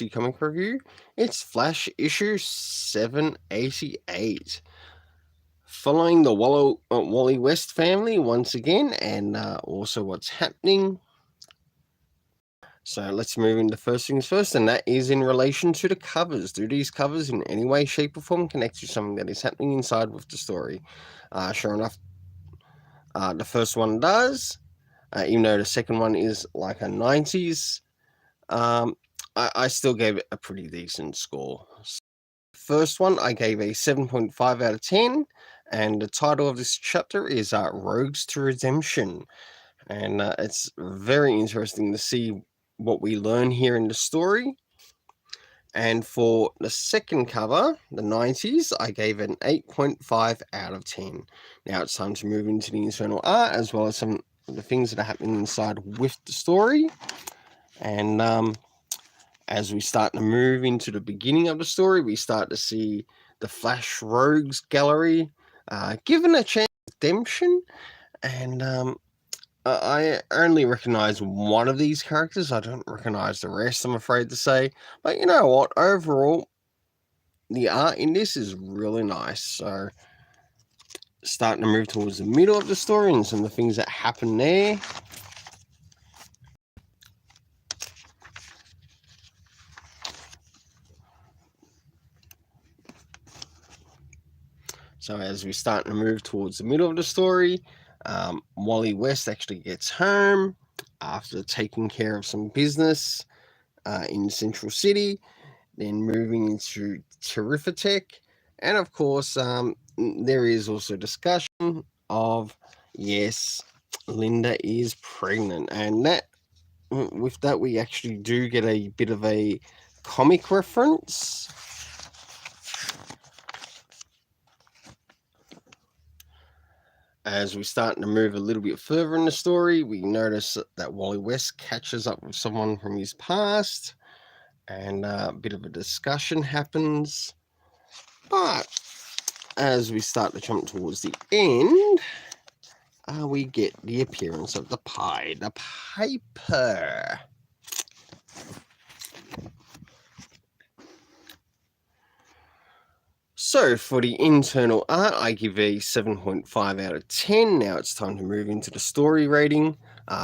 DC comic review. It's Flash issue 788. Following the Wally West family once again, and also what's happening. So let's move into first things first, and that is in relation to the covers. Do these covers in any way, shape, or form connect to something that is happening inside with the story? Sure enough, the first one does, even though the second one is like a 90s. I still gave it a pretty decent score. First one, I gave a 7.5 out of 10, and the title of this chapter is Rogues to Redemption. And it's very interesting to see what we learn here in the story. And for the second cover, the 90s, I gave it an 8.5 out of 10. Now it's time to move into the internal art, as well as some of the things that are happening inside with the story. And as we start to move into the beginning of the story, we start to see the Flash Rogues Gallery given a chance of redemption. And I only recognize one of these characters. I don't recognize the rest, I'm afraid to say. But you know what? Overall, the art in this is really nice. So, starting to move towards the middle of the story and some of the things that happen there. So as we start to move towards the middle of the story, Wally West actually gets home after taking care of some business in Central City, then moving into Terrifitech. And of course, there is also discussion of, yes, Linda is pregnant. And that, with that, we actually do get a bit of a comic reference. As we start to move a little bit further in the story, we notice that Wally West catches up with someone from his past, and a bit of a discussion happens. But as we start to jump towards the end, we get the appearance of the Pied Piper. So for the internal art, I give a 7.5 out of 10. Now it's time to move into the story rating.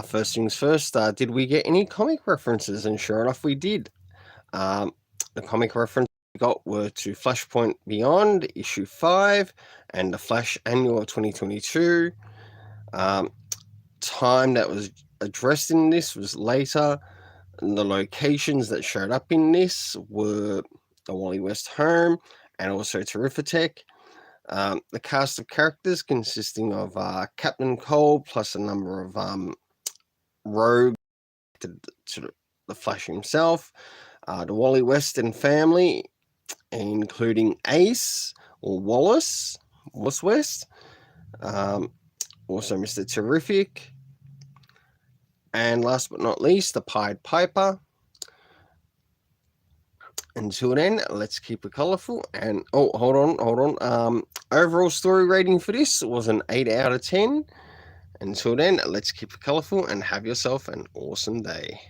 First things first, did we get any comic references? And sure enough, we did. The comic references we got were to Flashpoint Beyond, issue 5, and the Flash Annual of 2022. Time that was addressed in this was later. And the locations that showed up in this were the Wally West home and also Terrifitech. The cast of characters consisting of Captain Cole plus a number of rogues to the Flash himself, the Wally West and family, including Ace or Wallace West, also Mr. Terrific, and last but not least, the Pied Piper. Until then, let's keep it colourful. And hold on. Overall story rating for this was an 8 out of 10. Until then, let's keep it colourful and have yourself an awesome day.